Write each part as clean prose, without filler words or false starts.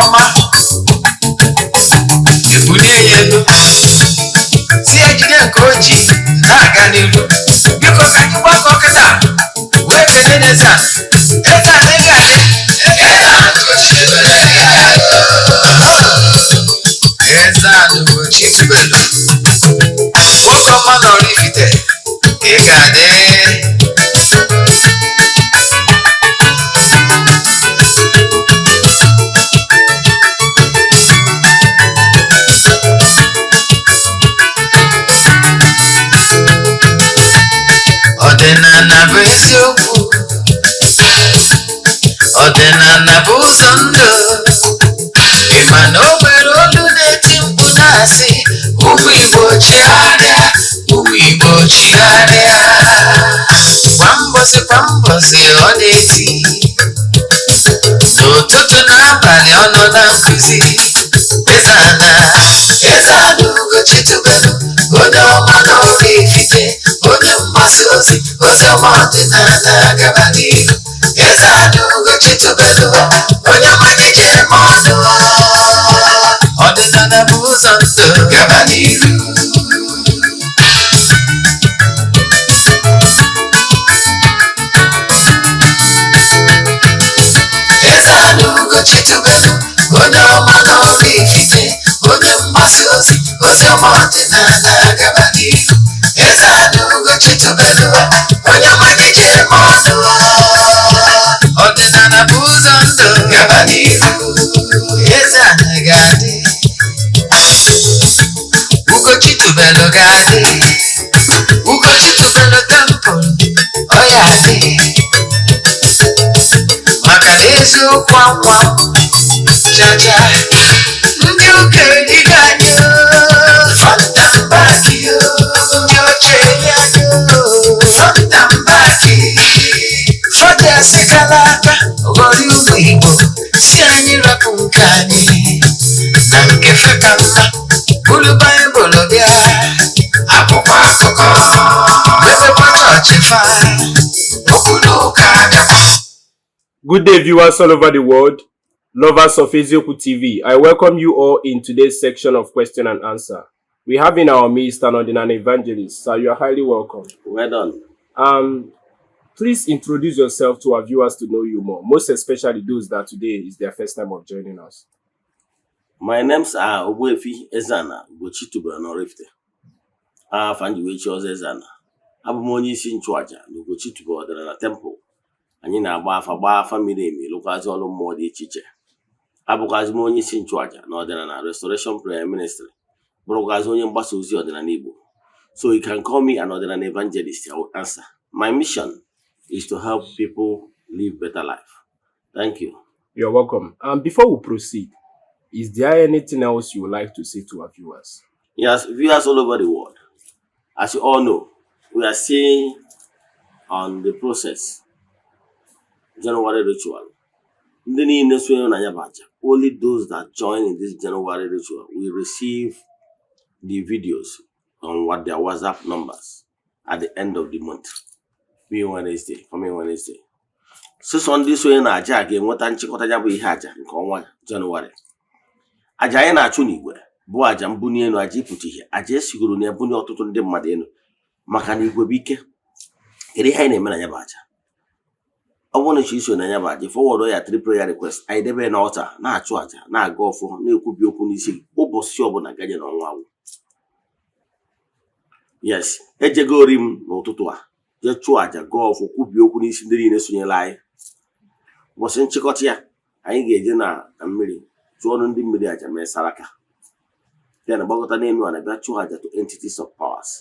ọma ebulie ya elu tie jide nke oji na-aga n'ilu biko ka anyị gbakọ kịta wee kene n'Eze-Ana Eze-Ana ga-adị Eze-Ana ugochitubelu nwoke ọma na oraifite ị ga-adị ọdịnala bụ eziokwu ọdịnala bụ ụzọ ndụ ịma na o nwere olu na-eti mkpu na-asị ụmụ Igbo chigharịa ụmụ Igbo chigharịa kwa mbọsị ọ na-eti n'ụtụtụ na abalị ọ nọ na nkụzi Eze-Ana ugochitubelu onye ọma na oraifite onye mgbasa ozi ọma ọdịnala gaba n'ihu Eze-Ana ugochitubelu onye magije eme ọnụ ọdịnala bụ ụzọ ndụ gaba n'ihu Eze-Ana ugochitubelu onye ọma na oraifite onye mgbasa ozi ọma ọdịnala gaba n'ihu Eze-Ana ugochitubelu onye magije eme ọnụ ọdịnala bụ ụzọ ndụ gaba n'ihu Eze-Ana ga-adị ugochitubelu ga-adị ugochitubelu temple ọ ya adị maka na eziokwu akwa chacha ndị ụka eliga anyị fọntambaki ndị oche eli anyị fọntambaki fọdụ asịkala aka ghọrọ ụmụ Igbo si anyị rapụ nke anyị na nke feka mma bụrụ Baịbụl bịa akwụkwọ akụkọ mepekwa chọọchị fa okwu n'ụka agakwa. Good day, viewers all over the world, lovers of Ezeoku TV. I welcome you all in today's section of question and answer. We have in our midst an ordinary evangelist, so you are highly welcome. Well done. Please introduce yourself to our viewers to know you more, most especially those that today is their first time of joining us. My names are Ogbuefi, Eze-Ana, ugochitubelu na oraifite. Fanji wechi ozo Eze-Ana. Abụ m onye isi nchụaja na ugochitubelu ọdịnala temple. Anyị na-agba afa miri emi lụkwazi ọrụ mmụọ dị iche iche. Abụkwazi m onye isi nchụaja na ọdịnala Restoration Prayer Ministry. Bụrụkwazi onye mgbasa ozi ọdịnala Igbo. So you can call me an ordinary evangelist. I will answer. My mission is to help people live better life. Thank you. You're welcome. Before we proceed, is there anything else you would like to say to our viewers? Yes, viewers all over the world. As you all know, we are seeing on the process January ritual. Only those that join in this January ritual will receive the videos on what their WhatsApp numbers at the end of the month. Coming Wednesday. So on this way na aja again, what nchịkọta ya bụ ihe aja nke ọnwa January. Aja anyị na-achụ n'igwe bụ aja mbuni enu aja ịpụta ihe. Aja esigoro na ebuni ọtụtụ ndị mmadụ enu maka na igwe bụ ike. Kedu ihe anyị na-eme na ya bụ aja? Ọ bụrụ na chi iso na ya bụ aja forward ya 3 prayer request. Anyị debe na altar na-achụ aja na-aga ọfọ na-ekwubi okwu n'isi ụbọchị ọbụla gaje na ọnwa agwụ. Yes, ejegori m n'ụtụtụ a je chụọ aja gọọ ọfọ kwubi okwu n'isi ndị niile sonyere anyị. Ụbọchị nchịkọta ya anyị ga-eje na mmiri chụọ ndị mmiri aja mee saraka. Then gbakọta n'elu ana bịa chụọ aja to entities of powers.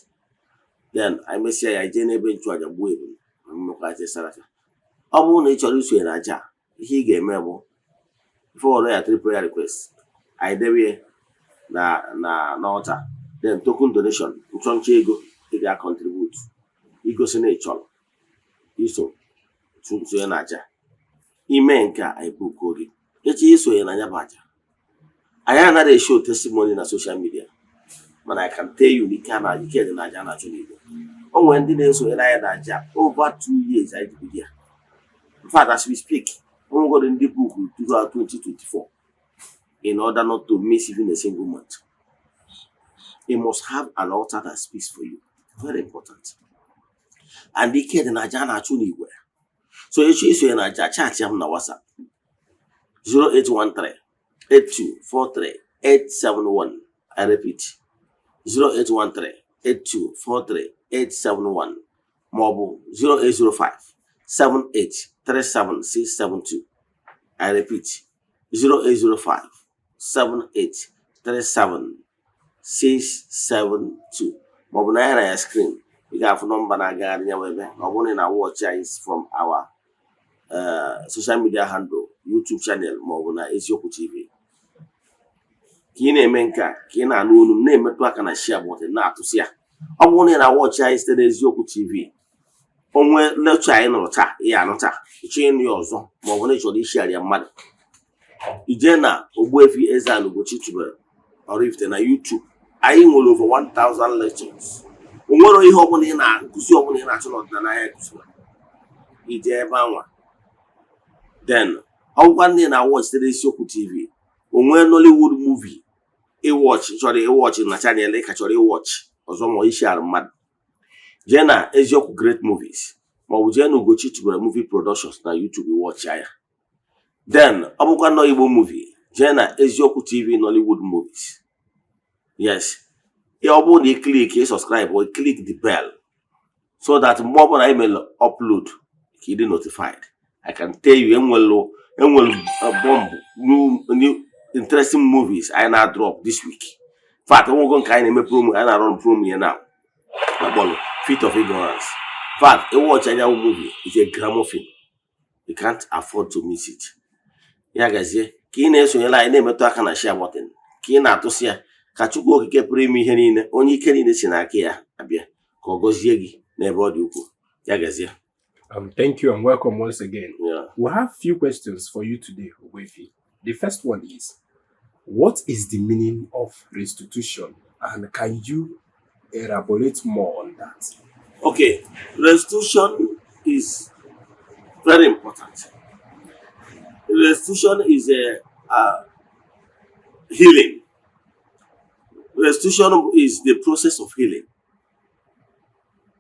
Then anyị mesịa ya je n'ebe nchụ aja gbuo ebu mmekwa aja saraka. Ọ bụrụ na ị chọrọ iso na aja ihe ị ga-eme bụ forward ya 3 prayer request. Anyị debe na altar. Then token donation nchọncha ego ị ga-contribute igosi na ị chọrọ iso sonye na aja. Ime nke a anyị buko gị echi isonye na ya bụ aja. Anyị anaghị show testimony na social media, but I can tell you ike na ike dị na aja na-achụ n'Igbo. O nwere ndị na-esonye na ya na aja over 2 years anyị dị ya. In fact, as we speak, we're going to book 2024. in order not to miss even a single month. You must have an altar that speaks for you. Very important. And the kid in Ajana actually were. So you choose in a chat on WhatsApp 0813 8243 871. I repeat 0813 8243 871. Mobile 0805 7837672. I repeat 0805 7837672. Mobile na screen. You got a number na guard na watch is from our social media handle, YouTube channel, mobile na Ezeoku TV. Kine menka, kina anu na-emetụ aka na share button na-atụsi ya. Ọ bụrụ na watch anyị site na Ezeoku TV. Onwe lecture anyị nụrụ taa, ya anụta. Iche nri ọzọ, ma ọ bụ na ịchọrọ ishare ya mmadụ. Ije na Ogbuefi Eze-Ana ugochitubelu oraifite na YouTube. Anyị nwere over 1000 lectures. Onwere ihe ọbụla ị na-akụzi ọbụla ị na-achọ n'ọdịnala ya kụziri. Ije ebe anwa. Then, ọgwụkwa ndị na-watch site na Ezeoku TV. Onwe Nollywood movie chọrọ iwatch na channel ị ka chọrọ iwatch ọzọ ma ishare mmadụ. Jee na Ezeoku Great Movies ma ọ bụ jee na Ugochitubelu Movie Productions na YouTube watch ya. Then ọ bụkwa nọ Igbo movie jee na Ezeoku TV Nollywood Movies. Yes. Ọ bụrụ na ị click subscribe or click the bell so that mgbe ọ bụla email upload ka ị dị notified. I can tell you enwelu bomb new interesting movies I na drop this week. In fact, I'm going to make promo. I run promo here now. Feet of Ignorance. In fact, a watch a movie is a gramophone. You can't afford to miss it. Yeah, guys, yeah. Kine so yela ine meto aka na share button. Kine atosi ya ka Chukwu okike pụrụ ime ihe niile onye ike niile si n'aka ya abịa ka ọ gọzie gị n'ebe ọ dị ukwuu. Ya guys, yeah. Thank you and welcome once again. Yeah. We have few questions for you today, Ogbuefi. The first one is, what is the meaning of restitution, and can you elaborate more on that? Okay, restitution is very important. Restitution is a healing. Restitution is the process of healing.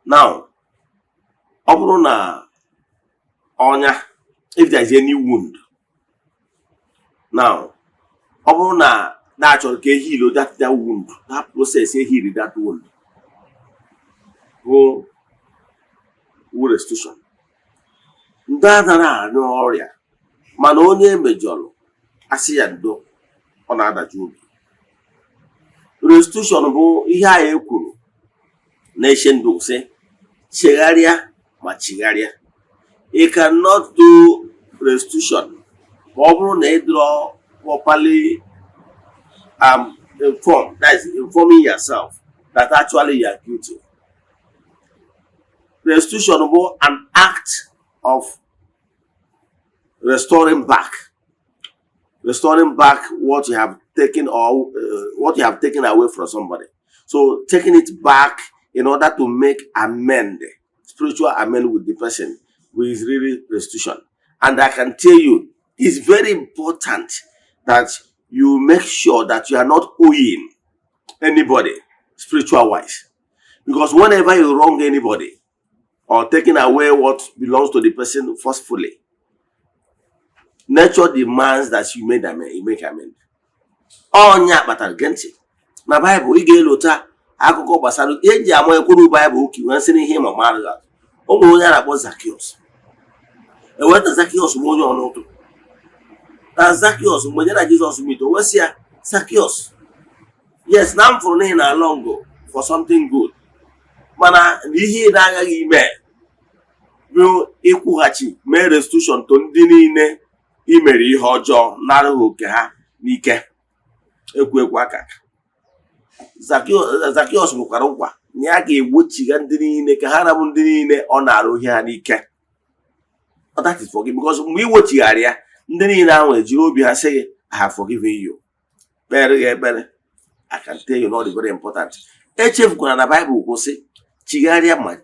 Now, if there is any wound, now, natural heal that wound, that process heal that wound. Go restitution. No area. Man onye mejọrọ asị ya ndo ọ na-adaji obi. Restitution bụ ihe anyị kwuru na-eche ndụ sị chegharịa ma chigharịa. You cannot do restitution ma ọ bụrụ na ị draw properly informed, that is informing yourself that actually you are guilty. Restitution is an act of restoring back what you have taken or what you have taken away from somebody. So taking it back in order to make spiritual amend with the person, which is really restitution. And I can tell you, it's very important that you make sure that you are not owing anybody spiritual wise, because whenever you wrong anybody or taking away what belongs to the person forcefully, nature demands that you make amend. Onya batal genti. Na Bible ị ga-elota akụkọ gbasara eji ama ekwuru Bible ki wan sị ihe ma mara. O nwere onye na-akpọ Zacchaeus. Eweta Zacchaeus bụ onye ọnụtụ. Na Zacchaeus mgbe na Jesus meet o wesi ya Zacchaeus. Yes, na m fụrụ n'ihi na longo for something good. Mana ihe na-agaghị ime bụ ịkwụghachi mee restitution to ndị niile imere ihe ọjọọ nara oke ha n'ike. Ekwu aka. Zacchaeus bụkwara nkwa na ya ga-egbochiga ndị niile ka ha rabụ ndị niile ọ na-arụ ihe ha n'ike. That is forgive, because mgbe iwochigharị ya ndị niile ahụ ejiri obi ha sị gị I have forgiven you. Ekpere I can tell you not very important. Echefukwana na Bible kwụsị chigharịa ma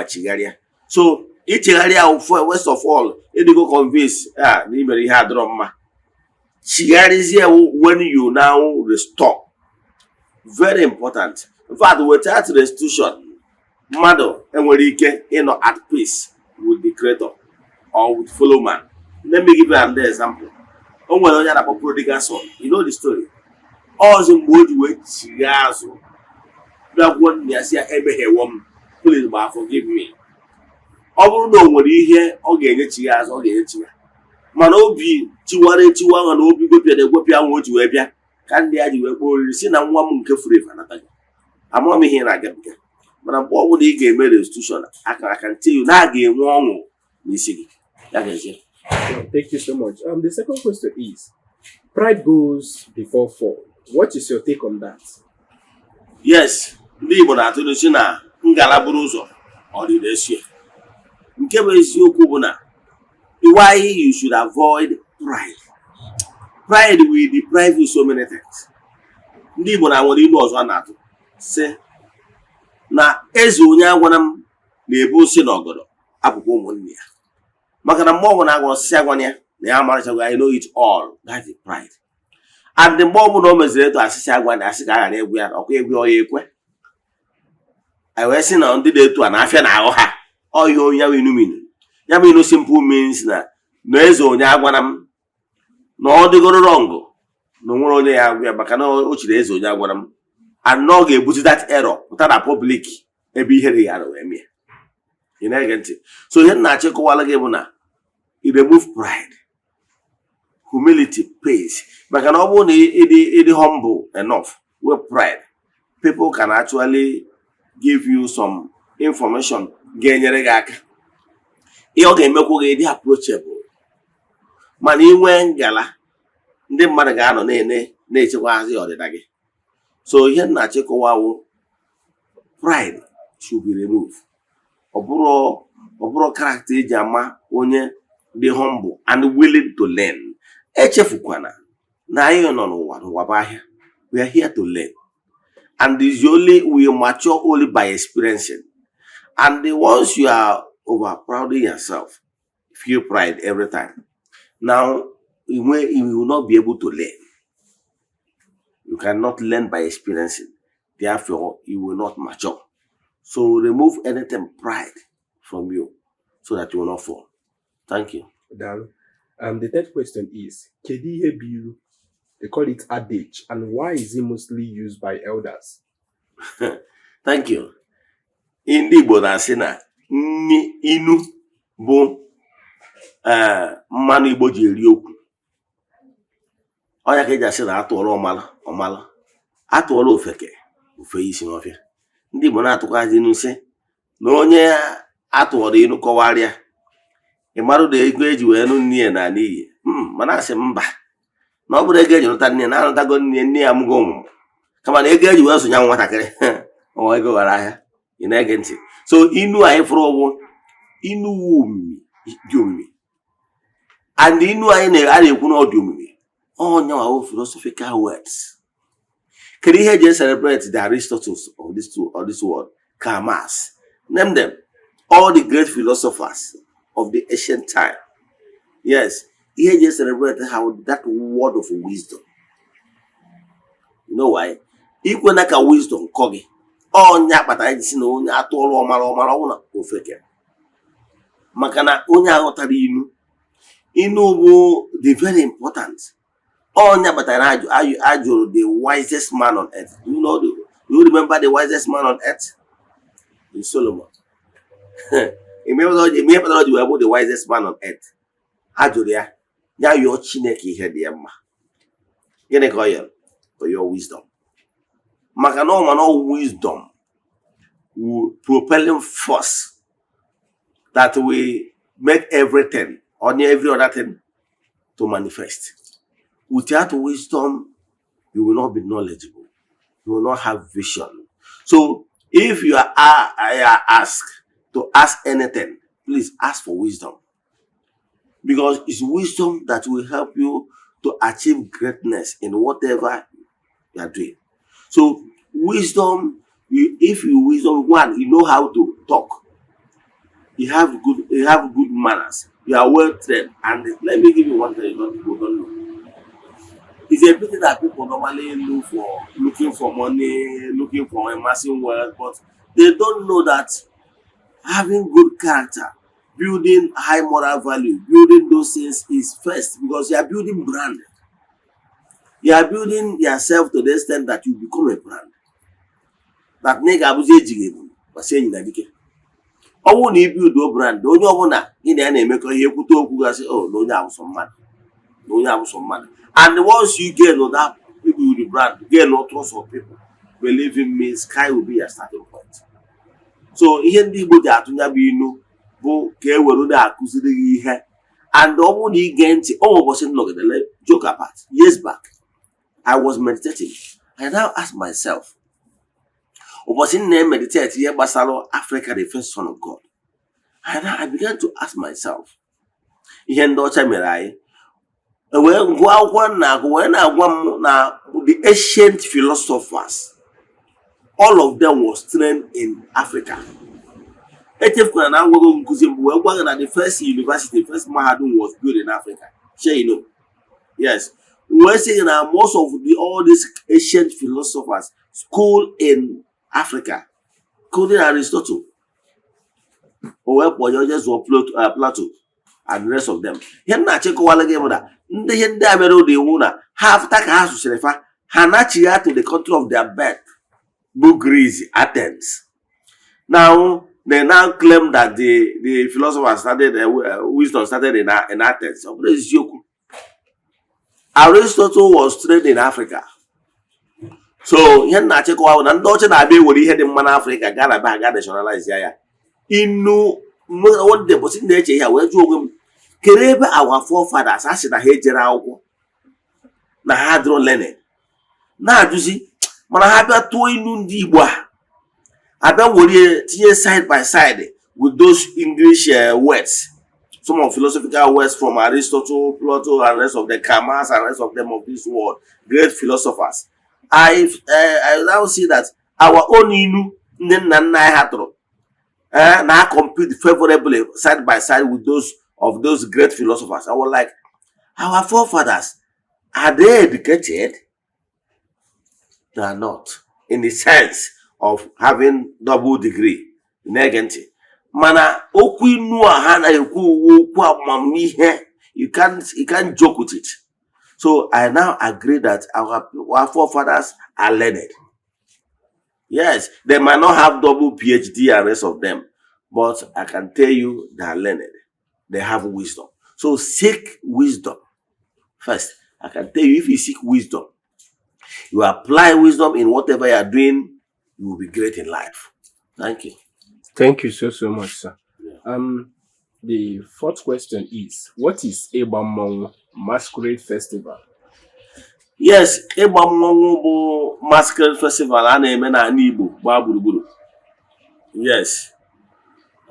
chigharịa. So ichigharịa first of all ịdịgo convince na imere ihe adọrọ mma. when you now restore. Very important. In fact, without restitution, mother and at peace with the creator or with fellow man. Let me give you another example. When you prodigal son, you know the story. All the way that one please forgive me. Ọ bụrụ na o nwere ihe ọ ga-enyechi ya azụ, ọ ga-enyechi ya, mana obi tiwara etiwa na obi gwepịa nwa o ji wee bịa ka ndị ya ji wee kpọọ oriri si na nwa m nke furu efu anataghị. Amụọ m ihe na-agabiga, mana mgbe ọ bụla ị ga-eme restitution aka nte na a ga-enwe ọṅụ n'isi gị. Ya ga-eje. Thank you so much. The second question is, pride goes before fall. What is your take on that? Yes, ndị Igbo na-atụ n'isi na ngala buru ụzọ ọ dị n'esie. Nke bụ eziokwu bụ na why you should avoid pride. Pride will deprive you so many things. Ndị Igbo na nwere ilu ọzọ a na-atụ sị na eze onye agwara m na-ebu osi n'ọgọdọ apụkwa ụmụnne ya. Maka na mgbe ọ bụla agwara osisi agwanya ya na ya amarachago, I know it all. That is pride. And mgbe ọ bụla o meziri etu asịsị agwa na asị ka a ghara egwu ya, ọkwa egwu ọya ekwe. I wee sị na ndị na-etu a na-afịa na ahụ ha. Oyo onye winu mean. Ya mean simple means na eze onye agwara m na ọ dịgoro wrong na nwere onye ya agwa ya maka na o chiri eze onye agwara m, and no ga-ebuzi that error pụta na public ebe ihe dị ya na wee mee. Ị na-ege ntị. So ihe na-achịkọwala gị bụ na you remove pride. Humility pays. Maka na ọ bụrụ na ịdị humble enough with pride, people can actually give you some information ga-enyere gị aka. Ihe ọ ga-emekwa gị dị approachable. Mana inwe ngala, ndị mmadụ ga-anọ na-echekwazi ọdịda gị. So ihe na-achịkọwawo pride should be removed. Ọ bụrụ character eji ama onye dị humble and willing to learn. Echefukwana na anyị nọ n'ụwa bụ ahịa. We are here to learn. And we mature only by experiencing. And once you are overprouding yourself, feel pride every time. Now, you will not be able to learn. You cannot learn by experiencing. Therefore, you will not mature. So remove anything pride from you so that you will not fall. Thank you. The third question is, kedu ihe bụ ilu? They call it adage, and why is it mostly used by elders? Thank you. Ndị Igbo na-asị na inu bụ mmanụ Igbo ji eri okwu. Ọnya ka eji asị na atụọla ọmala, atụọla ofeke ofe isi n'ọfịa. Ndị Igbo na-atụkwazi inu sị na onye atụọla inu kọwarịa, ị marụ na ego eji wee nụ nne ya na n'iyi. Mana asị mba, na ọ bụrụ ego eji rụta nne na-arụtago nne ya amụgo ụmụ, kama na ego eji wee sonye nwatakịrị ọ ego gara ahịa. Ị na-ege ntị. So inu anyị fụrụ ụgwọ inu omimi dị omimi, and inu anyị na-ekwu na ọ dị omimi onye wa philosophical words. Kedu ihe eji celebrate the Aristotles of this world? Kamas. Name them. All the great philosophers of the ancient time. Yes, here just celebrate how that word of wisdom. You know why? Equal like a wisdom, kogi. Oh, nyapata isi na onye atụọla ọmara ọwụna ofeke. Maka na onye aghọtara inu bụ the very important. Oh, nyapata na ajụrụ the wisest man on earth. You remember the wisest man on earth? In Solomon. Remember the wisest man on earth. Ajụrụ ya, ya yọọ Chineke ihe dị ya mma. Gịnị ka ọ yọrọ? For your wisdom. Maka na ọ wisdom will propelling force that will make everything or every other thing to manifest. Without wisdom, you will not be knowledgeable. You will not have vision. So if you are asked to ask anything, please ask for wisdom. Because it's wisdom that will help you to achieve greatness in whatever you are doing. So wisdom, if you wisdom, one, you know how to talk. You have good manners. You are well trained. And let me give you one thing you don't know. It's a pity that people normally looking for money, looking for amassing wealth, but they don't know that having good character, building high moral value, building those things is first, because you are building brand. You are building yourself to the extent that you become a brand. That nigga abuzi ejighi but say na dike. Owu na build your brand, onye obuna ị na-emekọ ihe kwute okwu gasị oh na onye abụsọ mmadụ. Na onye abụsọ mmadụ. And once you get on that people with the brand, get no trust of people. Believe in me, sky will be a starting point. So ihe ndị Igbo ji atụnya bụ inu bụ ka e were na-akụziri gị ihe. And ọ bụrụ na ị gee ntị, ọ ụbọchị nnọgidere joke apart. Years back, I was meditating. I now asked myself, ụbọchị na-meditate ihe gbasara Africa, the first son of God. And I began to ask myself, ihe ndị ọcha mere anyị, wee gụọ akwụkwọ na-agụ wee na-agwa m na the ancient philosophers, all of them was trained in Africa. Echefukwana na agwago nkuzi mbụ wee gwa na the first university, first mahadum was built in Africa. Sure you know? Yes. We're saying that most of all these ancient philosophers school in Africa, including Aristotle, or Plato, and the rest of them. Here na chekowala game that ndị ihe ndị amero de wuna have taka hasu serefa hanachi to the country of their birth, bụ Greece, Athens. Now they now claim that the philosophers started wisdom started in Athens. Aristotle was trained in Africa. So ihe na chekwa na ndị ọcha na-abịa ewere ihe dị mma n'Africa gaa na be ha gaa nationalize ya inu one day but na-eche ihe wee jụọ onwe m kere ebe our forefathers asị na ha ejere akwụkwọ na ha dịrọ learning na-ajụzi mana ha bịa tụọ inu ndị Igbo a abịa were tinye side by side with those English words, some of philosophical words from Aristotle, Plato, and rest of the Kamas and rest of them of this world, great philosophers. I now see that our own Inu now compete favorably side by side with those of those great philosophers. I was like, our forefathers, are they educated? They are not, in the sense of having double degree. Mana okwu inu ha na ekwu okwu amamihe, you can't joke with it. So I now agree that our forefathers are learned. Yes, they might not have double PhD and rest of them, but I can tell you they are learned. They have wisdom. So seek wisdom first. I can tell you, if you seek wisdom, you apply wisdom in whatever you are doing, you will be great in life. Thank you. Thank you so much, sir. Yeah. The fourth question is, what is Ebamong Masquerade Festival? Yes, Ebamong bụ Masquerade Festival a na-eme na Igbo gbaa gburugburu. Yes,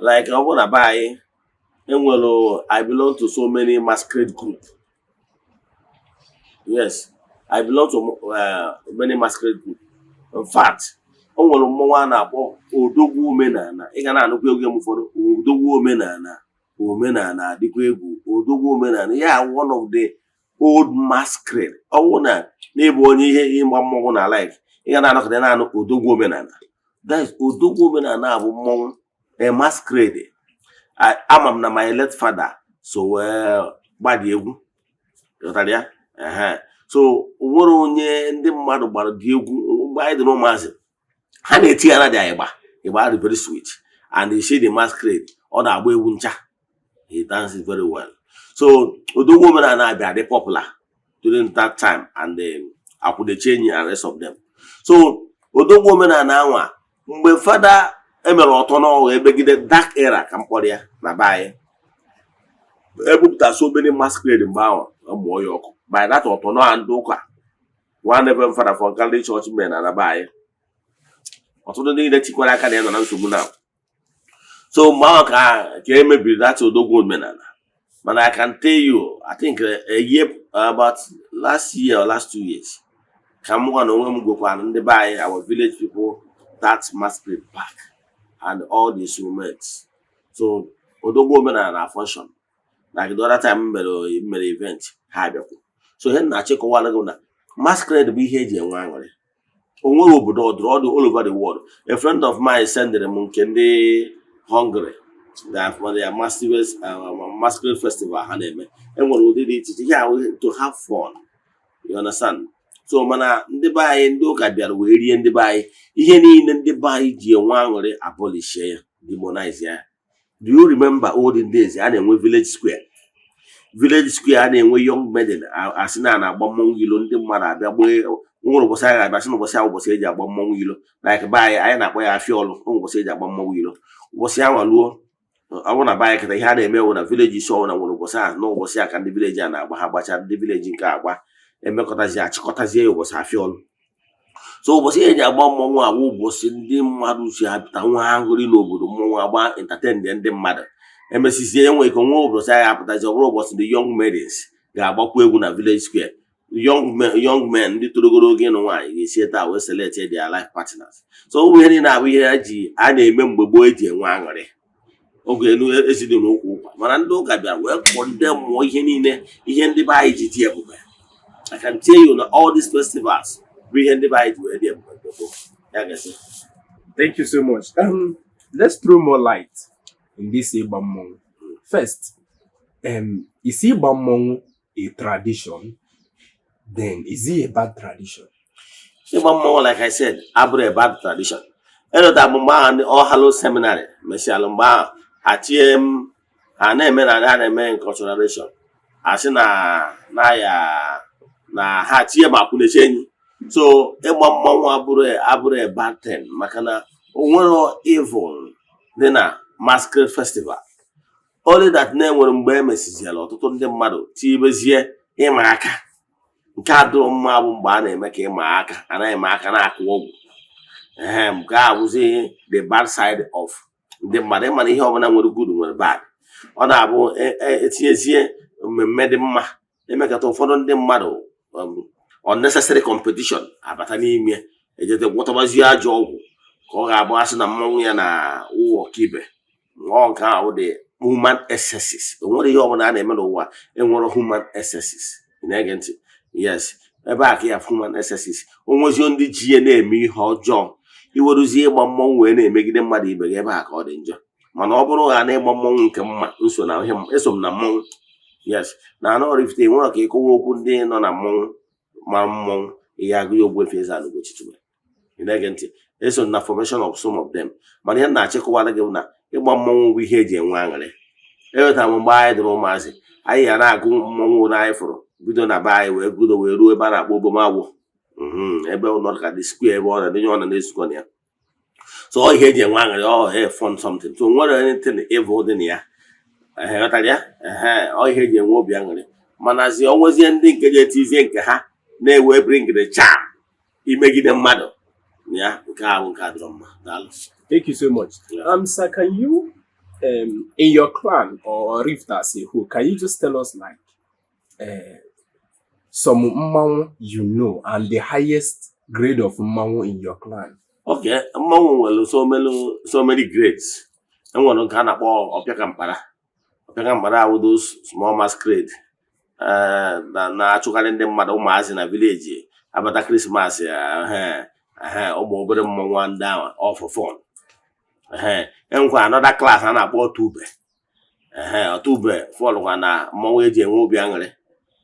like ọ bụ na be anyị enwere, I belong to so many masquerade groups. Yes, I belong to many masquerade groups. In fact, o nwere mmọnwụ a na-akpọ odogwu omenala. Ị ga na-anụkwa egwu m ụfọdụ odogwu omenala dịkwa egwu odogwu omenala. Yeah, one of the old masquerade. Ọ bụ na n'ebe onye ihe ịgba mmọnwụ na like ị ga na-anọkọta na-anụ odogwu omenala. That is odogwu omenala bụ mmọnwụ a masquerade. Ama m na my late father so gbadi egwu. Ghọtara ya? So nwere onye ndị mmadụ gbara dị egwu mgbe anyị dị n'ụmụazị. Ha na-eti ya na dị ịgba dị very sweet, and they see the masquerade ọ na-agba egwu ncha. He dances very well. So odogwu omenala na-abịa dị popular during that time, and akwụde change and rest of them. So odogwu omenala anwa mgbe fada emere ọtọ n'ọwa ebegide dark era ka mkpọrọ ya na be anyị ebupụta so many masquerade mgbe ahụ mụọ ya ọkụ. By that ọtọ nọ ndị ụka one of fada for Catholic church men na be anyị ọtụtụ ndị tikwara aka na ya nọ na nsogbu na. So mgbe ahụ ka emebiri that odogwu omenala. But I can tell you, I think a year, about last year or last 2 years, come on, and the buy our village people that masquerade back and all the instruments. So odogwu omenala na function like the other time made event. So here na check one na masquerade bụ ihe eji enwe aṅụrị. Onwere obodo ọdụrụ all over the world. A friend of mine sendere m nke ndị Hungary that for their masquerade festival ha na-eme. Enwere ụdị dị iche iche. Yeah, to have fun. You understand? So mana ndị be anyị ndị ụka bịara wee rie ndị be anyị ihe niile ndị be anyị ji enwe aṅụrị abolish ya, demonize ya. Do you remember olden days a na-enwe village square? Village square a na-enwe young maiden asị na-agba mmọnwụ ilo, ndị mmadụ abịa gbee nwere ụbọchị anyị ga-abịa sị na ụbọchị ahụ ụbọchị eji agba mmọnwụ ilo, like be anyị na-akpọ ya afịa ọlụ, ụbọchị eji agba mmọnwụ ilo. Ụbọchị ahụ luo ọ bụrụ na be anyị kịta ihe a na-eme wụ na village isi ọwụ na nwere ụbọchị ahụ na ụbọchị a ka ndị village a na-agba ha gbacha ndị village nke agba emekọtazi achịkọtazie ya ụbọchị afịa ọlụ. So ụbọchị eji agba mmọnwụ agba ụbọchị ndị mmadụ si apụta nwa aṅụrị n'obodo, mmọnwụ agba entertain ndị mmadụ emesizie enwe ike nwa ụbọchị anyị apụtazi ọ bụrụ ụbọchị ndị young maidens ga-agbakwa egwu na village square. Young men ndị torogoro oge ịnụ nwaanyị ga-esi taa wee select their life partners. So ụmụ ihe niile abụ ihe a na-eme mgbe gboo eji enwe aṅụrị oge elu ezidi n'ụkwụ ụkwa, mana ndị ụka bịara wee kpọọ ndị mmụọ ihe niile ihe ndị be anyị ji dị ebube. I can tell you na all these festivals bụ ihe ndị be anyị ji wee dị ebube. Thank you so much. Let's throw more light in this Igba Mmọnwụ. First, is Igba Mmọnwụ a tradition? Then is it a bad tradition? Igba Mmọnwụ, like I said, abụrụ a bad tradition. Elota bụ mgbe ahụ ndị All Hallows Seminary mesialụ mgbe ahụ achie ha na-eme na na-eme culturation asị na ha tie ma kwunechi enyi. So ịgba mmọnwụ abụrụ a bad thing maka na o nwere evil dị na masquerade festival. Only that na-enwere mgbe emesiziela ọtụtụ ndị mmadụ tibezie ịma aka. Nke a dụrụ mma bụ mgbe a na-eme ka ịma aka, anaghị eme aka na-akụ ọgwụ. Nke a bụzi the bad side of ndị mmadụ. Ịma na ihe ọbụla nwere good nwere bad. Ọ na-abụ etinyezie mmemme dị mma emekata ụfọdụ ndị mmadụ unnecessary competition abata n'ime ejete gwọtabazie ajọ ọgwụ ka ọ ga-abụ asị na mmọnwụ ya na ụwa ọkaibe. Ọ nke ahụ dị human excesses. O nwere ihe ọbụla a na-eme n'ụwa enwere human excesses. Na-ege ntị? Yes, ebe a ka ya human excesses. O nwezio ndị ji ya na-eme ihe ọjọọ iweruzie ịgba mmọnwụ wee na-emegide mmadụ ibe gị, ebe a ka ọ dị njọ. Mana ọ bụrụ ha na ịgba mmọnwụ nke mma eso m na mmọnwụ. Yes, na oraifite nwere ka ịkọwa okwu ndị nọ na mmọnwụ ma mmọnwụ ihe agụ ya Ogbuefi Eze-Ana ugochitubelu. Na-ege ntị? Eso na formation of some of them. Mana ihe na-achịkọwara gị na ịgba mmọnwụ bụ ihe eji enwe aṅụrị. Ewetara m mgbe anyị dịrị ụmụazị anyị ya na-agụ mmọnwụ na anyị fụrụ bido na be anyị wee gudo wee ruo ebe a na-akpọ Obomagwọ, ebe ụlọ ka dị square ebe ọ na-adịnye ọ na-esukọ na ya. So ọ ihe eji enwe aṅụrị, ọ fun something. So nwere anything evil dị na ya. Ghọtara ya? Ọ ihe eji enwe obi aṅụrị. Manazi ọ nwezie ndị nke ga-etizie nke ha na-ewe bring the charm imegide mmadụ. Ya nke ahụ nke adịrọ mma. Daalụ. Thank you so much. Sir, can you in your clan or rift as a whole, can you just tell us like some mmanwụ you know and the highest grade of mmanwụ in your clan? Okay, mmanwụ nwere so many grades. Enwere nke a na-akpọ ọpịakampara. Ọpịakampara are those small masquerade na-achụkarị ndị mmadụ ụmụazị na village abata Christmas ụmụ obere mmọnwụ ndị ahụ all for fun. Enwekwa another class a na-akpọ Otube fọlụkwa na mmọnwụ eji enwe obi aṅụrị.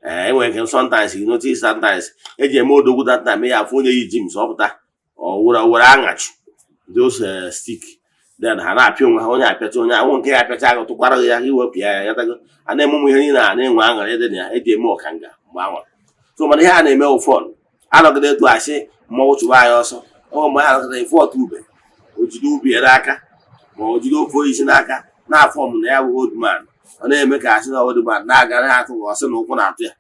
Enwere nke sometimes you notice sometimes eji eme odogwu that time ya afụ onye yi James ọpụta were aṅachu those stick then ha na-apịa onwe ha, onye apịacha onye ahụ nke ya apịacha agụ tụkwara ya iwepụ ya yatago. A na-eme ihe niile a na-enwe aṅụrị dị na ya eji eme ọkanga mgbe anwa. So mana ihe a na-eme ụfọdụ anọgide etu asị mmọnwụ chụwa anyị ọsọ. Ọ mgbe ha nọgide ife Otube o jide ubi ya n'aka ma o jide ofe isi n'aka na-afọ m na ya bụ old man. Ọ na-eme ka asị na old man na-aga na-atụ ọsị na ụkwụ na-atụ ya.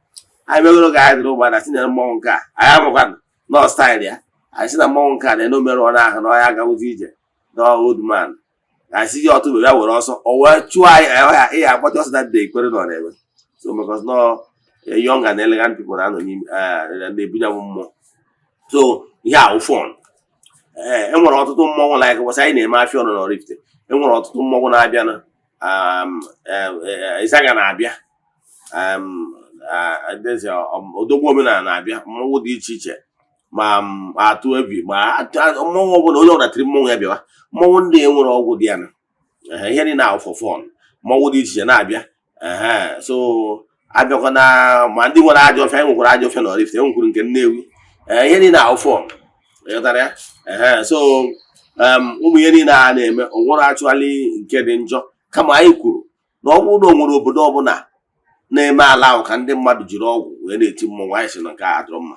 Anyị megoro ka anyị dịrị ụgbada tinyere mmọnwụ nke a anyị amụkwana nọ staịl ya. Anyị sị na mmọnwụ nke a na-eno mere ọ na-ahụ na ọ ya agawụzi ije na old man. Anyị sị ji Otube ya were ọsọ o wee chụọ anyị ịya akpọcha ọsọ that day ikpere nọ na-eme. So because no young and elegant people na-anọ n'ime na-ebunye m mmụọ. So ihe ahụ fọn. Enwere ọtụtụ mmọnwụ like ụbọchị anyị na-eme afịa ọnụ n'Oraifite. Enwere ọtụtụ mmọnwụ na-abịa na Eze-Ana na-abịa. Adaeze odogwu omenala na-abịa mmọnwụ dị iche iche ma atụ ebi ma mmọnwụ ọbụla onye ọbụla tiri mmọnwụ ya bịawa mmọnwụ ndị enwere ọgwụ dị ya na ihe niile ahụ for fun mmọnwụ dị iche iche na-abịa so abịakwa na ma ndị nwere ajọ ọfịa nwekwara ajọ ọfịa na Oraifite nwekwuru nke Nnewi ihe niile ahụ fun ịghọtara ya so ụmụ ihe niile a na-eme onwere achụali nke dị njọ kama anyị kwuru na ọ bụrụ na o nwere obodo ọbụla na-eme ala ahụ ka ndị mmadụ jiri ọgwụ wee na-eti mmọnwụ anyị sị na nke a adọrọ mma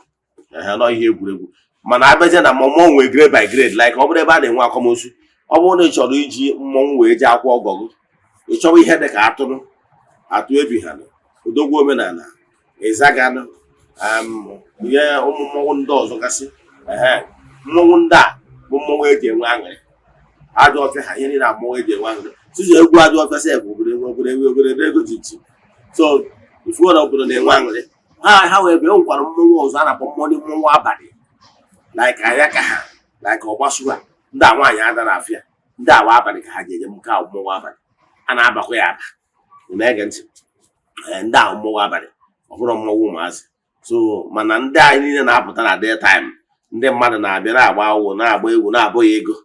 nọ ihe egwuregwu mana abịazie na mmọnwụ nwee grade by grade like ọ bụrụ ebe a na-enwe akwamozu ọ bụrụ na ị chọrọ iji mmọnwụ wee jee akwụ ọgọ gị ị chọrọ ihe dị ka atụ ebi ha odogwu omenala Eze-Ana ihe ụmụ mmọnwụ ndị ọzọ gasị mmọnwụ ndị a bụ mmọnwụ eji enwe aṅụrị ajọ ọfịa ha ihe niile na mmọnwụ eji enwe aṅụrị tụzi egwu ajọ ọfịa sef obere ego ji iche so ifuo na obodo na-enwe aṅụrị ha wee bịa nwekwara mmọnwụ ọzọ a na-akpọ mmọnwụ abalị like anya ka ha like ọgbasu ha ndị a nwaanyị ada na afịa ndị awa abalị ka ha ji eje nke ahụ mmọnwụ abalị a na-abakwa ya aba na-ege ntị ndị ahụ mmọnwụ abalị ọ bụrụ mmọnwụ ụmụazị so mana ndị anyị niile na-apụta na daytime ndị mmadụ na-abịa na-agba awụ na-agba egwu na-abụghị ego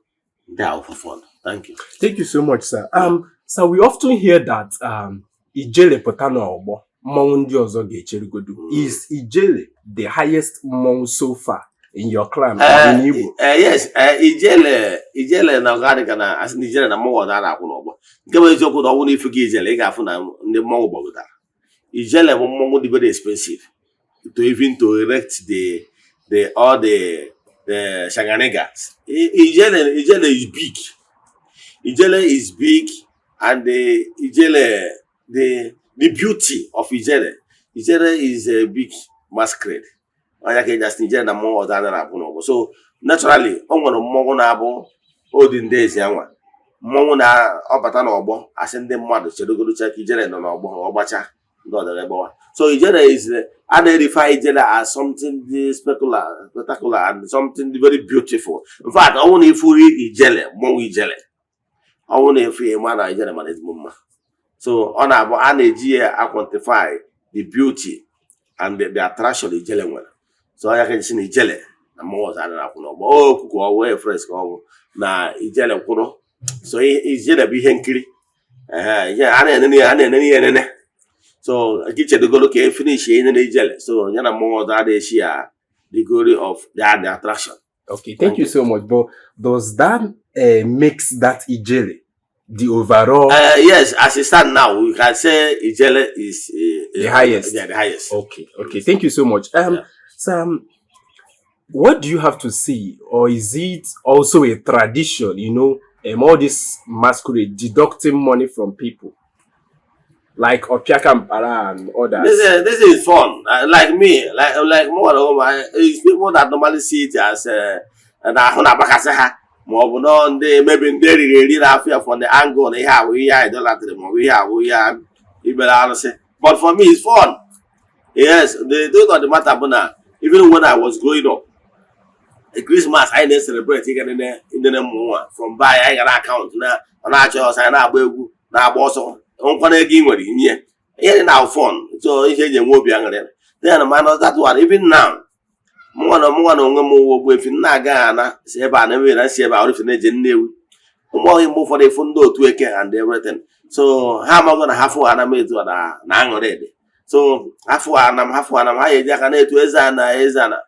ndị ahụ for fun. Thank you. Thank you so much, sir. So we often hear that Ijele pụta n'ọgbọ mmọnwụ ndị ọzọ ga-echerigodu. Is Ijele the highest mmọnwụ so far in your clan in Igbo? Yes, Ijele na ọgadịga na asị na Ijele na mmọnwụ ọzọ a na-akwụ n'ọgbọ nke bụ eziokwu na ọ bụrụ na ifu gị Ijele ị ga-afụ na ndị mmọnwụ gbagotara. Ijele bụ mmọnwụ dị very expensive to even to erect all the shanganigas. Ijele is big. Ijele is big, and the beauty of Ijele is a big masquerade. So naturally, on mmọnwụ na-abụ olden days yanwa mmọnwụ na-ọbata n'ọgbọ asị ndị mmadụ chedogoro cheka Ijele nọ n'ọgbọ ọgbacha ndị ọdara egbawa. So Ijele is I identify Ijele as something spectacular and something very beautiful. In fact, I want to fully Ijele, more Ijele. I want to feel man Ijele man is mumma. So on our energy, I quantify the beauty and the attraction Ijele one. So I can see Ijele. I'm more than I know. Oh, kuku away fresh go na Ijele kuno. So Ijele be henkiri. Yeah, I so I get you to go look at finish in the Ijele. So you know more that they share the glory of the attraction. Okay, thank you so much. But does that makes that Ijele the overall? Yes, as it stands now, we can say Ijele is the highest. Yeah, the highest. Okay, thank you so much. So, what do you have to say, or is it also a tradition? You know, all this masquerade deducting money from people, like Opiakampara and others. This is fun. Like me, like more it's people that normally see it as maybe they fear from the angle they have idolatry, but for me it's fun. Yes, the truth of the matter, but even when I was growing up, a Christmas I didn't celebrate in the from buy I got account now on our choice and our baby now also on again with him here now fun. So it's a won't be angry. Then a man that one even now. More Ogbuefi Naga say about never see about if in new more move for the fundo to a and everything. So how am I gonna have one I made to an already? So half one I can to Eze-Ana.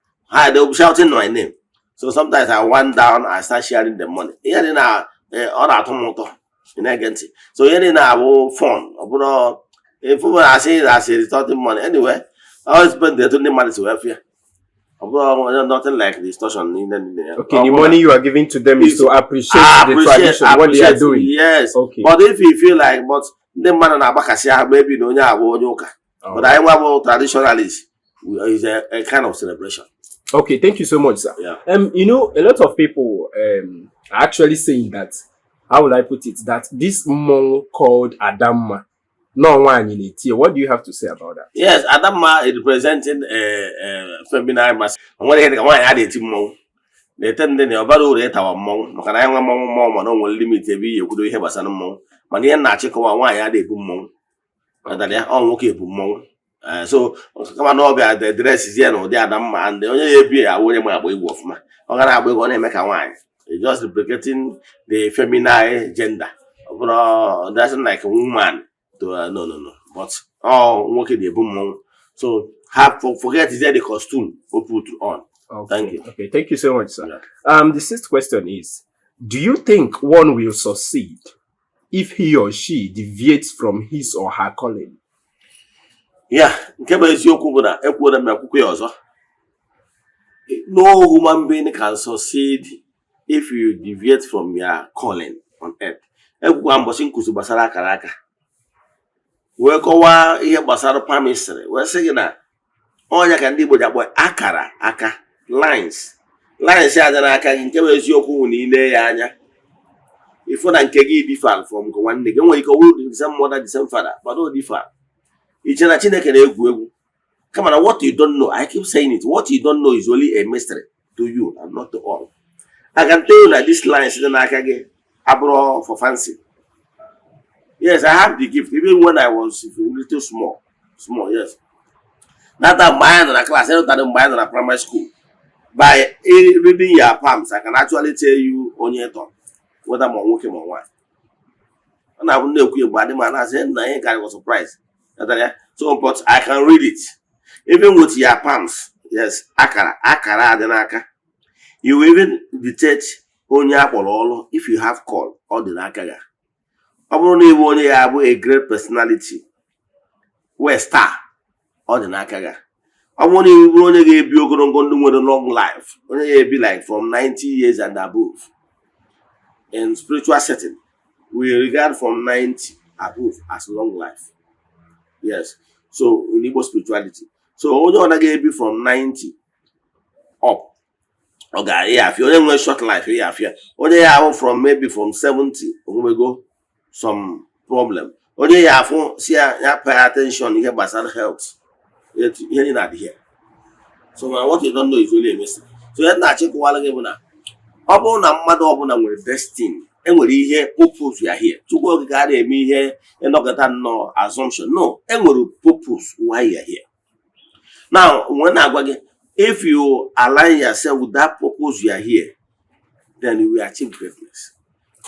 They'll be shouting my name. So sometimes I went down, I start sharing the money. Here in our automotor in agency. So here in our phone, if I say that's a starting money anyway, I always spend the 20 money to welfare. Nothing like distortion. Okay, the money you are giving to them is to appreciate the tradition, what they are doing. Yes. Okay. But if you feel like, but the man na bakasia maybe no nya awoka. But I want traditionalists is a kind of celebration. Okay, thank you so much, sir. Yeah. You know, a lot of people are actually saying that, how will I put it, that this monk called Adamma, no one in it here. What do you have to say about that? Yes, Adamma is representing feminine mass. And when I had a team, they tend to know rate our monk. No can I want more no one limit you could have a son monk. But the Nachi why I had a boom monk. But they are all okay boom monk. So kama na ọbịa the dress is here na ụdị ada mma and onye ya ebi ya onye ma agba egwu ọfụma ọ gara agba egwu ọ na-eme ka nwaanyị just replicating the feminine gender doesn't like a woman to no but nwoke na-ebu mmọnwụ so forget is there the costume we put on. Thank you. Okay, thank you so much, sir. Yeah. The sixth question is, do you think one will succeed if he or she deviates from his or her calling? Yeah, nke bụ eziokwu bụ na ekwuola m akwụkwọ ya ọzọ. No human being can succeed if you deviate from your calling on earth. Ekwukwa mbọchị nkuzi gbasara akara aka wee kọwaa ihe gbasara palmistry wee sị gị na ọnya ka ndị Igbo ji akpọ akara aka lines ya dị n'aka gị nke bụ eziokwu na ile ya anya ifo na nke gị differ from nke nwanne gị nwere ike ọwụrụ the same mother the same father but no differ. Iche na Chineke na-egwu egwu kama na what you don't know, I keep saying it, what you don't know is only a mystery to you and not to all. I can tell you that this lines dị n'aka gị abụrụ for fancy. Yes, I have the gift even when I was a little small, yes. That time I in a class, I don't in a primary school. By reading your palms, I can actually tell you on your tongue whether I'm working or what. And I wouldn't know your body man. I said, I ain't got a surprise. So, but I can read it. Even with your palms, yes, akara denaka. You even detect on your apple if you have call or the nakaga. Only one you have a great personality. Where star or the nakaga. I want to be with a long life. Only be like from 90 years and above. In spiritual setting, we regard from 90 above as long life. Yes. So in Igbo spirituality. So only want to be from 90 up. Okay, yeah, if you only want short life, yeah, if you only have from maybe from 70, we go some problem. Only you have see pay attention, you have basal health. You're not here. So what you don't know is really a mistake. So you're not check while again now. Upon a mother upon with destiny. And we hear purpose you are here. To go regard me here and not get no assumption. No, and we purpose why you are here. Now, when I go if you align yourself with that purpose you are here, then you will achieve greatness.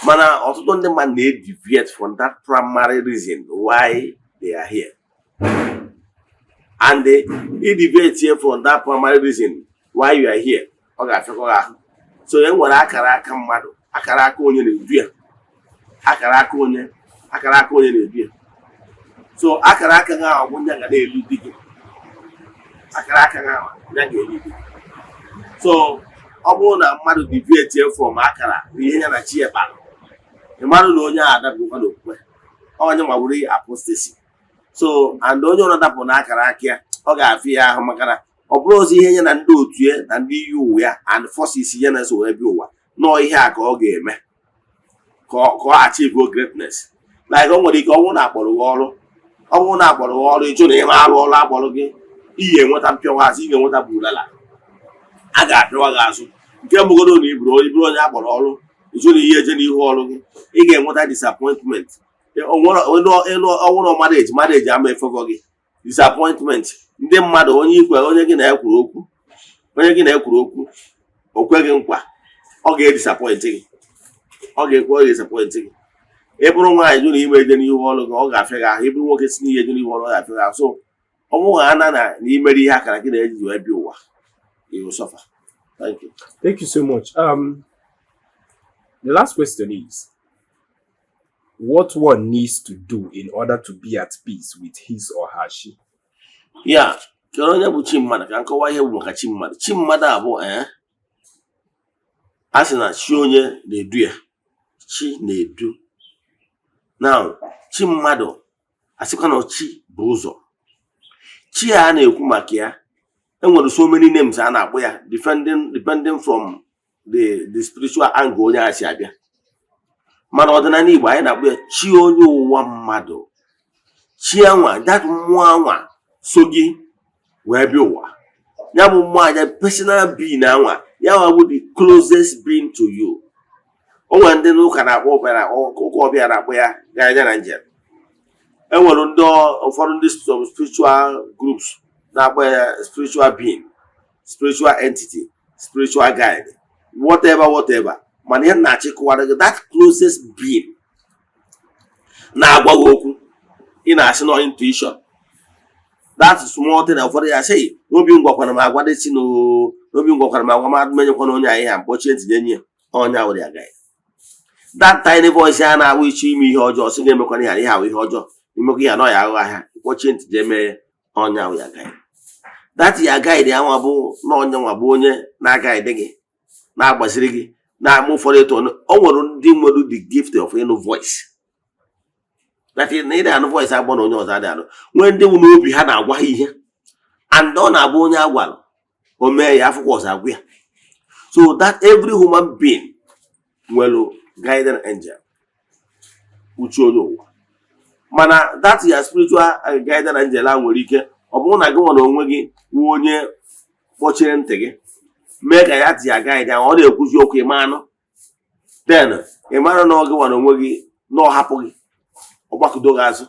Man, also don't the man need deviate from that primary reason why they are here. And they deviate here from that primary reason why you are here. Okay, so then what akara mmadụ akara aka onye na-edu ya akara aka onye na-edu ya. So akara aka ha ọ bụ nya ga na-elu di gị akara aka ha nya ga-elu di. So ọ bụrụ na mmadụ deviate from akara ihe ya na chi ya bara mmadụ na onye adabụkwa n'okwukwe onye mabụrụ apostasy. So and onye ọ na-adapụ na akara aka ya ọ ga-afị ya ahụ maka ọ bụrụ ozi ihe ya na ndị otu ya na ndị yi uwe ya and forces ya na so ebe ụwa nọ ihe a ka ọ ga-eme ka ọ achieve greatness. Like o nwere ike ọnwụ na-akpọrọ ọrụ ịjụ na ịma arụ ọrụ akpọrọ gị ihe enweta mpịawa azụ ị ga-enweta bulala a ga-apịawa gị azụ nke mbụgodo na iburu onye akpọrọ ọrụ ịjụ na ihe eje n'ihu ọrụ gị ị ga-enweta disappointment. ọnwụrụ mmadụ eji ama efego gị disappointment. Ndị mmadụ onye ikwe onye gị na-ekwuru okwu o kweghị nkwa ọ ga-edisappoint gị ị bụrụ nwaanyị jụ na ime eje n'ihu ọrụ gị ọ ga-afịa gị ahụ ị bụrụ nwoke si n'ihe eje n'ihu ọrụ ọ ga-afịa gị ahụ. So ọ bụghị ana na imere ihe akara gị na-eji wee bịa ụwa you will suffer. Thank you. Thank you so much. The last question is, what one needs to do in order to be at peace with his or her she? Yeah, kere onye bụ chi mmadụ ka nkọwa ihe bụ maka chi mmadụ. Chi mmadụ abụ a sị na chi onye na-edu ya, chi na-edu. Now, chi mmadụ asịkwa na chi bụ ụzọ. Chi a na-ekwu maka ya enwere so many names a na-akpọ ya depending from the spiritual angle onye a si abịa. Mana ọdịnala Igbo anyị na-akpọ ya chi onye ụwa mmadụ. Chi anwa that mmụọ anwa so gị wee bịa ụwa ya bụ mmụọ aja personal being anwa ya bụ the closest being to you. O nwere ndị n'ụka na-akpọ ụka ọbịa na-akpọ ya ganya na njem enwere ndị ụfọdụ ndị spiritual groups na-akpọ ya spiritual being, spiritual entity, spiritual guide, whatever. Mana ihe na-achịkọwara gị that closest being na-agwa gị okwu ị na-asị na intuition. That small thing ụfọdụ ya sị n'obi ngwakwara m agwa dịsi n'obi ngwakwara m agwa m menyekwana onye anyị ha mkpọchie ntị enyi onye awụrụ ya guide. That tiny voice ya na-awụ iche ime ihe ọjọọ sị ga-emekwana ihe ahụ ihe ọjọọ imekwa ihe anọ ya aghụ ahịa mkpọchie ntị je mee onye awụ ya guide. That ya guide ya nwa bụ na onye nwa bụ onye na-agaide gị na-agbaziri gị na-ama ụfọdụ etu o nwere ndị nwere the gift of ịnụ voice. That na ịdị anụ voice agbọ na onye ọzọ adị anụ. Nwee ndị nwere obi ha na-agwa ha ihe and ọ na-abụ onye agwara o mee ya afụkwa ọzọ agwụ ya. So that every human being nwere guiding angel uche onye ụwa. Mana that ya spiritual guiding angel a nwere ike ọ bụrụ na gị nwere onwe gị wuo onye kpọchiri ntị gị mee ka ya ti ya guide ahụ ọ na-ekwuzi okwu ịma anụ then ịmara na ọ gị nwere onwe gị na ọ hapụ gị ọgbakọdo gị azụ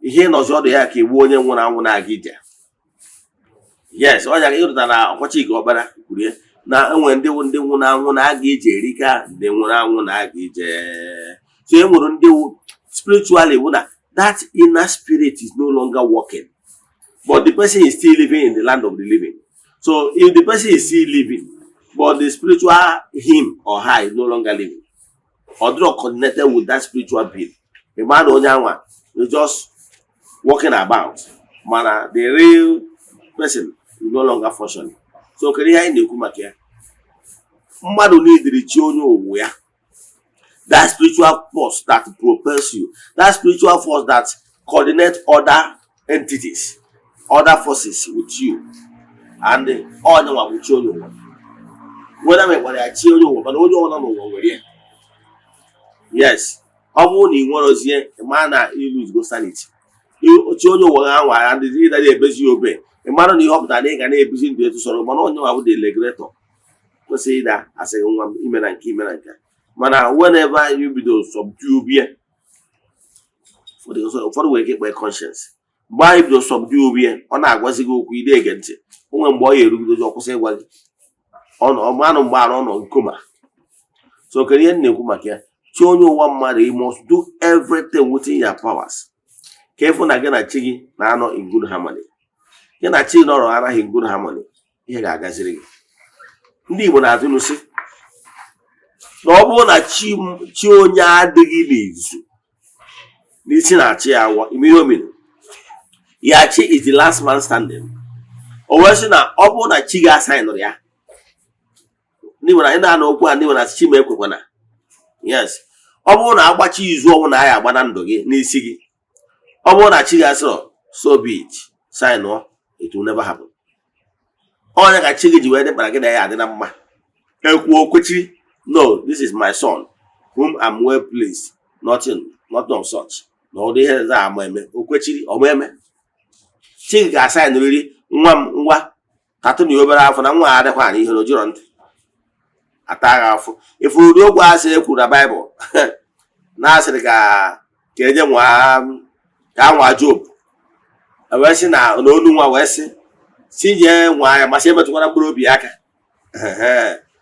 ihe nọzi ọdụ ya ka igbu onye nwụrụ anwụ na-aga ije. Yes, ọ ya ịrụta na ọkwachi ike ọkpara kwurie na enwere ndị nwụrụ anwụ na-aga ije erika ndị nwụrụ anwụ na-aga ije. So e nwere ndị spiritually bụ na that inner spirit is no longer working but the person is still living in the land of the living. So if the person is still living but the spiritual him or her is no longer living or not connected with that spiritual being, the man onye anwa is just walking about, mana the real person is no longer functioning. So kedu ihe anyị na-ekwu maka ya? Mmadụ na-ediri chi onye owu ya, that spiritual force that propels you, that spiritual force that coordinates other entities, other forces with you, and onye nwa bụ chi onye ụwa. Whether mekwara ya chi onye ụwa mana onye ọbụla n'ụwa nwere ya. Yes, ọ bụrụ na ị nwerozie ma na lose go sanity. Chi onye ụwa ha nwa ya ndị ịdara ebezi obe ịmara na ihe ọpụtara na ị ga na-ebizi ndụ etu sọrọ mana onye nwa bụ the regulator kwesịrị ịda asịghị nwa m ime na nke ime na nke. Mana whenever you bido subdue bie ụfọdụ nwere ike ikpe conscience mgbe anyị bido subdue bie ọ na-agwazi gị okwu ide ege ntị onwe mgbe ọ ya erugidozi ọkwụsị ịgwa gị ọmanụ mgbe arụ ọnọ nkoma. So kedu ihe na-ekwu maka ya? Chi onye ụwa mmadụ you must do everything within your powers ka ịfụ na gị na chi gị na-anọ in good harmony. Gị na chi nọrọ anaghị in good harmony ihe ga-agaziri gị. Ndị Igbo na-atụnụ sị na ọ bụrụ na chi onye adịghị n'izu n'isi na-achị ya awa ime ihe omere ya chi is the last man standing. O wee sị na ọ bụrụ na chi ga-asaịnụrụ ya ndị nwere anyị na-anọ okwu a ndị nwere chi ma ekwekwana. Yes, ọ bụrụ na agbachi izu ọnwụ na anyị agba na ndụ gị n'isi gị ọ bụrụ na chi ga-asịrọ so be it sign it will never happen. Onye ka chi gị ji wee dị mkpara gị na ya adị na mma ekwu okwechi no this is my son whom I'm well pleased nothing of such na ụdị ihe za ama eme okwechiri ọma eme. Chi gị ga-asa nriri nwa m ngwa katụ na obere afọ na nwa adịkwa anyị ihe n'ojiro ntị ata afọ ifuru okwu asị ekwuru na Baịbụl na-asịrị ka eje nwa Job wee sị na olu nwa wee si je nwa ya masị emetụkwara mkpụrụ obi aka.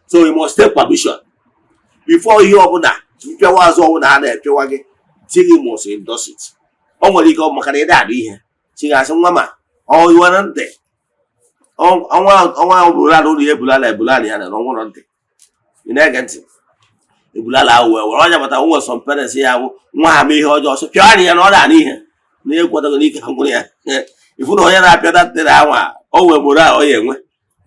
So you must take permission before ihe ọbụla mpịawa azụ ọbụla a na-epịawa gị chi gị must endorse it. O nwere ike maka na ịdị adụ ihe chi ga-asị nwa ma ọ iwe na ntị ọnwa bụrụla ụlọ ya ebulala ya na ọnwụrọ ntị ị na-ege ntị ebulala ahụ were onye bata nwe some parents ya bụ nwa ha mee ihe ọjọọ sọ pịa ya na ọ da n'ihe na ekwetago n'ike ha nwụrụ ya. Ifu na onye na-apịata ntịrị anwa o wee mụrụ ahụ ya enwe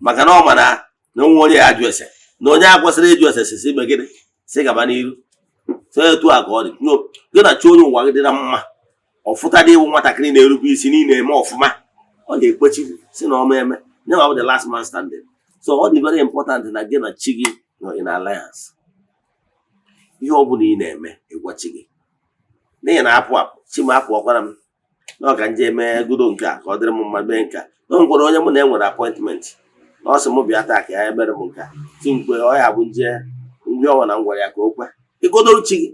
maka na ọ ma na nwa onye ya ajụ ese na onye a kwesịrị ịjụ ese si megide si gaba n'iru. So etu a ka ọ dị gị na chi onye ụwa gị dị na mma ọfụta dị iwu nwatakịrị na-erube isi niile eme ọfụma ọ ga-ekwechi si na ọma eme nye ma bụ the last man standing. So ọ dị very important na gị na chi gị nọ in alliance. Ihe ọ bụla ị na-eme ịgwa chi gị n'ihi na apụ chi ma apụ ọkwara m na ọ ka nje eme gudo nke a ka ọ dịrị m mma mee nke a na nwere onye mụ na enwere appointment na ọ sị m bịa taa ka ya emere m nke a ti mkpe ọ ya bụ nje ndị ọnwa na ngwara ya ka o kwe ịgodoro chi gị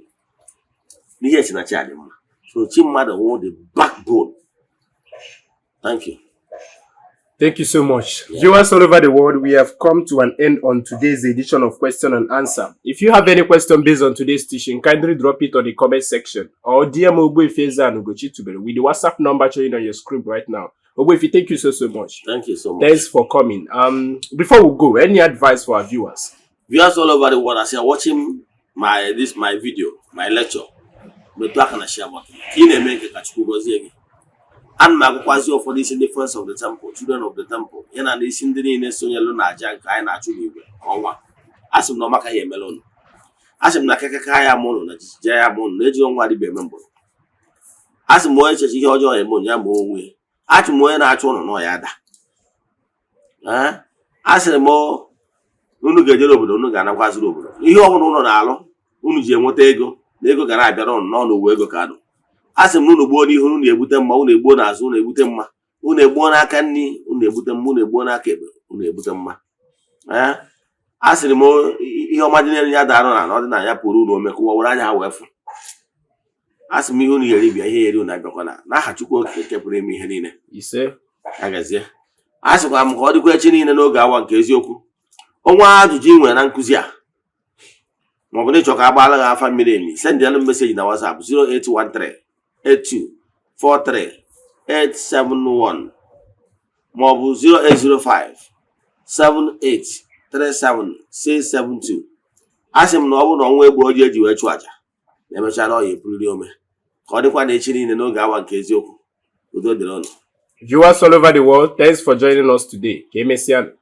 n'ihe chi na chi adị mma. So chi mmadụ wụ the back bone. Thank you. Thank you so much. Yeah. Viewers all over the world, we have come to an end on today's edition of Question and Answer. If you have any question based on today's teaching, kindly drop it on the comment section or DM Ogbuefi, Eze-Ana, and ugochitubelu with the WhatsApp number showing on your screen right now. Ogbuefi, thank you so much. Thank you so much. Thanks for coming. Before we go, any advice for our viewers? Viewers all over the world, as you are watching my video, my lecture, but you can share about it. And Magwazi of this in the first of the temple, children of the temple, and this in the name of Sonia Luna Jank, I naturally on one. As no Maka Melon. As I'm Nakakaya Mono, Jayamon, Legion Wadi member. As a moy as you enjoy a monjamo way. At more than I told no yada. As a more Unugajo, Unugana was over. You all know Nalo, Unujamotego, Nego Garaberon, non Uego Cado. As a moon body who nebute moon a bonus, unebutema, unebona canny, unebutem, unebona cable, unebutema. As the more your imaginary yadana, not in Ayapuru, no make what I have. As me only a Libya here, you Nagana. Now, had you go to me, Helena. You say, I guess, yeah. As I'm got the question in an Ogawa Kesioku. Oh, why do you and Uncuzia? Mogoni Chokabala family, send the message in our WhatsApp 0813. 8243-871 mobile 0805 7837-672. As him no one way you a charger. Never shall all you put me. Calling one in the no gawa Kesioku. Viewers all over the world, thanks for joining us today. Ezeana.